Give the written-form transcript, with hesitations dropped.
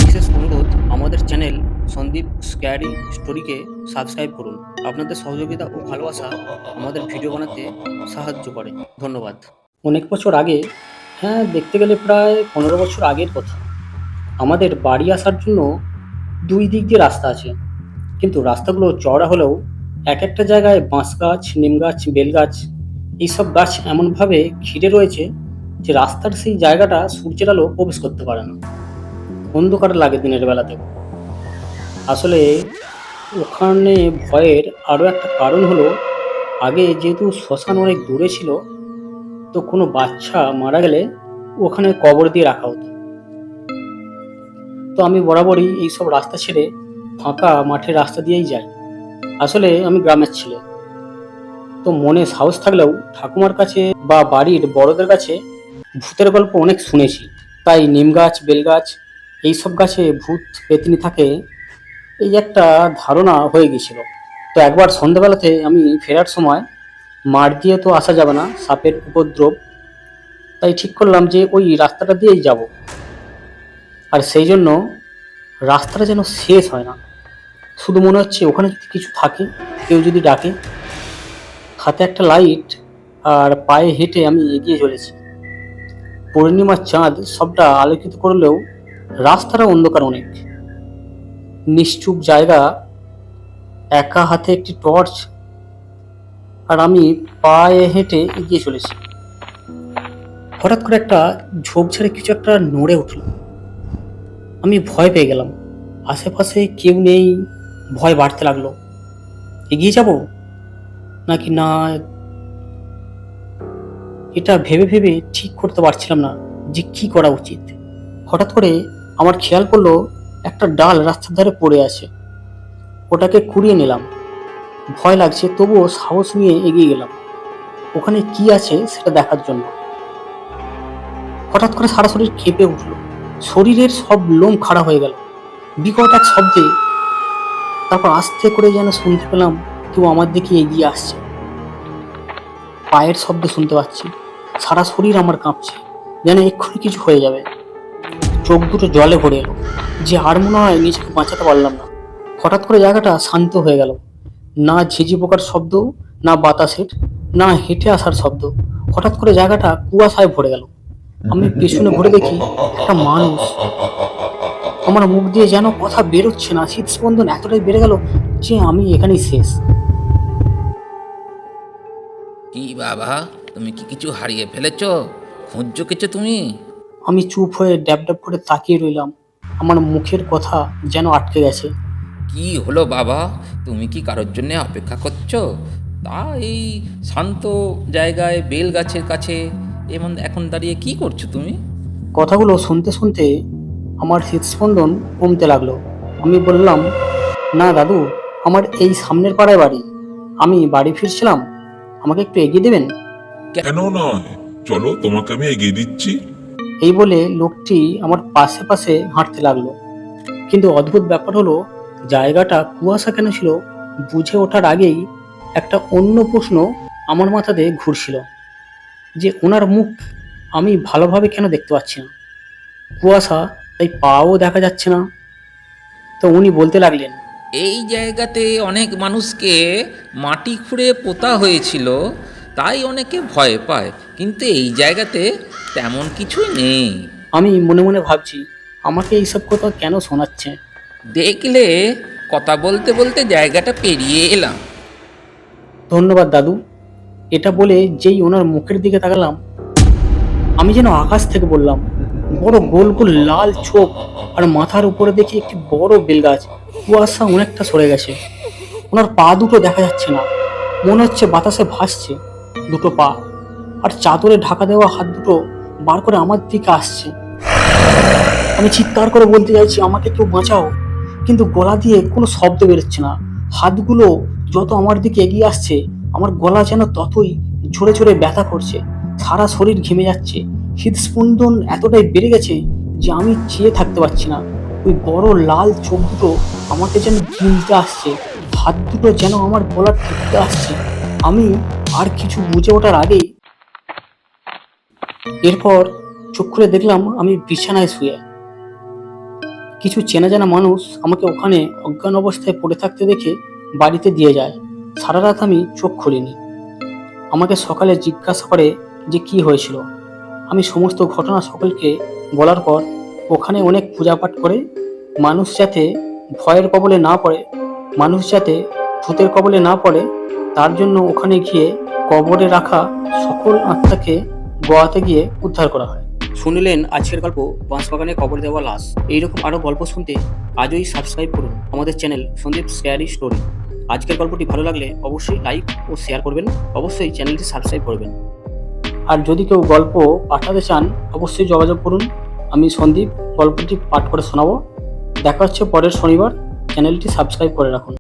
বিশেষ অনুরোধ, আমাদের চ্যানেল সন্দীপ স্ক্যারি স্টোরিকে সাবস্ক্রাইব করুন। আপনাদের সহযোগিতা ও ভালোবাসা আমাদের ভিডিও বানাতে সাহায্য করে। ধন্যবাদ। অনেক বছর আগে, হ্যাঁ দেখতে গেলে প্রায় 15 বছর আগের কথা, আমাদের বাড়ি আসার জন্য দুই দিক দিয়ে রাস্তা আছে, কিন্তু রাস্তাগুলো চওড়া হলেও এক একটা জায়গায় বাঁশ গাছ, নিম গাছ, বেল গাছ এইসব গাছ এমনভাবে ঘিরে রয়েছে যে রাস্তার সেই জায়গাটা সূর্যের আলো প্রবেশ করতে পারে না। অন্ধকার লাগে দিনের বেলাতেও। আসলে ওখানে ভয়ের আরও একটা কারণ হলো, আগে যেহেতু শ্মশান অনেক দূরে ছিল, তো কোনো বাচ্চা মারা গেলে ওখানে কবর দিয়ে রাখা হতো। তো আমি বরাবরই এইসব রাস্তা ছেড়ে ফাঁকা মাঠের রাস্তা দিয়েই যাই। আসলে আমি গ্রামের ছেলে, তো মনে সাহস থাকলেও ঠাকুমার কাছে বা বাড়ির বড়দের কাছে ভূতের গল্প অনেক শুনেছি। তাই নিম গাছ, বেল গাছ এইসব গাছে ভূত পেতনি থাকে এই একটা ধারণা হয়ে গেছিল। তো একবার সন্ধ্যাবেলাতে আমি ফেরার সময়, মাঠ দিয়ে তো আসা যাবে না, সাপের উপদ্রব, তাই ঠিক করলাম যে ওই রাস্তাটা দিয়েই যাব। আর সেই জন্য রাস্তাটা যেন শেষ হয় না, শুধু মনে হচ্ছে ওখানে যদি কিছু থাকে, কেউ যদি ডাকে। হাতে একটা লাইট আর পায়ে হেঁটে আমি এগিয়ে চলেছি। পূর্ণিমার চাঁদ সবটা আলোকিত করলেও রাস্তাটা অন্ধকার অনেক। নিশ্চুপ জায়গা, একা হাতে একটি টর্চ, আর আমি পায়ে হেঁটে এগিয়ে চলেছি। হঠাৎ করে একটা ঝোপঝাড়ে কিছু একটা নড়ে উঠল। আমি ভয় পেয়ে গেলাম। আশেপাশে কেউ নেই, ভয় বাড়তে লাগলো। এগিয়ে যাব নাকি না, এটা ভেবে ভেবে ঠিক করতে পারছিলাম না যে কি করা উচিত। হঠাৎ করে আমার খেয়াল পড়লো একটা ডাল রাস্তার ধারে পড়ে আছে। ওটাকে কুড়িয়ে নিলাম। ভয় লাগছে, তবুও সাহস নিয়ে এগিয়ে গেলাম ওখানে কি আছে সেটা দেখার জন্য। হঠাৎ করে সারা শরীর কেঁপে উঠলো, শরীরের সব লোম খাড়া হয়ে গেল বিকট এক শব্দে। তারপর আস্তে করে যেন শুনতে পেলাম কেউ আমার দিকে এগিয়ে আসছে। পায়ের শব্দ শুনতে পাচ্ছি, সারা শরীর আমার কাঁপছে, যেন এক্ষুনি কিছু হয়ে যাবে। চোখ দুটো জলে ভরে এলো, যে আর মনে হয় নিজেকে বাঁচাতে পারলাম না। হঠাৎ করে জায়গাটা শান্ত হয়ে গেল। না ঝিঝি পোকার শব্দ, না বাতাসের, না হেঁটে আসার শব্দ। হঠাৎ করে জায়গাটা কুয়াশায় ভরে গেল। আমি পেছনে ঘুরে দেখি একটা মানুষ। আমার মুখ দিয়ে যেন কথা বেরোচ্ছে না, শীতস্পন্দন এতটাই বেড়ে গেল যে আমি এখানেই শেষ। কি বাবা, তুমি কি কিছু হারিয়ে ফেলেছো? খুঁজছো কিছু তুমি? আমি চুপ হয়ে ড্যাব ড্যাব করে তাকিয়ে রইলাম। আমার মুখের কথা যেন আটকে গেছে। কি হলো বাবা? তুমি কি কারোর জন্য অপেক্ষা করছো? তা এই শান্ত জায়গায় বেল গাছের কাছে এমন এখন দাঁড়িয়ে কি করছো তুমি? কথাগুলো শুনতে শুনতে আমার হৃদস্পন্দন কমতে লাগলো। আমি বললাম, না দাদু, আমার এই সামনের পাড়ায় বাড়ি। আমি বাড়ি ফিরছিলাম, আমাকে একটু এগিয়ে দেবেন? কেন নয়, চলো তোমাকে আমি এগিয়ে দিচ্ছি। এই বলে লোকটি আমার পাশে পাশে হাঁটতে লাগলো। কিন্তু অদ্ভুত ব্যাপার হলো, জায়গাটা কুয়াশা কেন ছিল বুঝে ওঠার আগেই একটা অন্য প্রশ্ন আমার মাথাতে ঘুরছিল, যে ওনার মুখ আমি ভালোভাবে কেন দেখতে পাচ্ছি না। কুয়াশা, তাই পাও দেখা যাচ্ছে না। তো উনি বলতে লাগলেন, এই জায়গাতে অনেক মানুষকে মাটি খুঁড়ে পোতা হয়েছিল, তাই অনেকে ভয় পায়, কিন্তু এই জায়গাতে তেমন কিছুই নেই। আমি মনে মনে ভাবছি আমাকে এইসব কথা কেন শোনাচ্ছে। দেখলে, কথা বলতে বলতে জায়গাটা পেরিয়ে এলাম। ধন্যবাদ দাদু। এটা বলে যেই ওনার মুখের দিকে তাকালাম, আমি যেন আকাশ থেকে বললাম, বড় গোল গোল লাল চোখ, আর মাথার উপরে দেখি একটি বড় বেলগাছ। কুয়াশা অনেকটা সরে গেছে, ওনার পা দুটো দেখা যাচ্ছে না, মনে হচ্ছে বাতাসে ভাসছে দুটো পা। আর চাদরে ঢাকা দেওয়া হাত দুটো বার করে আমার দিকে আসছে। আমি চিৎকার করে বলতে চাইছি, আমাকে কেউ বাঁচাও, কিন্তু গলা দিয়ে কোনো শব্দ বেরোচ্ছে না। হাতগুলো যত আমার দিকে এগিয়ে আসছে, আমার গলা যেন ততই ঝরে ঝরে ব্যথা করছে, সারা শরীর ঘেমে যাচ্ছে। হৃদস্পন্দন এতটাই বেড়ে গেছে যে আমি চেয়ে থাকতে পারছি না। ওই বড় লাল চোখ দুটো আমাকে যেন গিলতে আসছে, হাত দুটো যেন আমার গলা টিপতে আসছে। আমি আর কিছু বুঝে ওঠার আগেই এরপর চোখ খুলে দেখলাম আমি বিছানায় শুয়ে। কিছু চেনা জানা মানুষ আমাকে ওখানে অজ্ঞান অবস্থায় পড়ে থাকতে দেখে বাড়িতে দিয়ে যায়। সারা রাত আমি চোখ খুলিনি। আমাকে সকালে জিজ্ঞাসা করে যে কি হয়েছিল। আমি সমস্ত ঘটনা সকলকে বলার পর ওখানে অনেক পূজা পাঠ করে মানুষ যাতে ভয়ের কবলে না পড়ে, মানুষ যাতে ভূতের কবলে না পড়ে, তার জন্য ওখানে গিয়ে কবরে রাখা সকল আত্মাকে গোয়াতে গিয়ে উদ্ধার করা হয়। শুনলেন আজকের গল্প বাঁশবাগানে কবর দেওয়া লাশ। এইরকম আরও গল্প শুনতে আজই সাবস্ক্রাইব করুন আমাদের চ্যানেল সন্দীপ স্ক্যারি স্টোরি। আজকের গল্পটি ভালো লাগলে অবশ্যই লাইক ও শেয়ার করবেন, অবশ্যই চ্যানেলটি সাবস্ক্রাইব করবেন। আর যদি কেউ গল্প পাঠাতে চান অবশ্যই যোগাযোগ করুন। আমি সন্দীপ গল্পটি পাঠ করে শোনাবো। দেখা হচ্ছে পরের শনিবার। চ্যানেলটি সাবস্ক্রাইব করে রাখুন।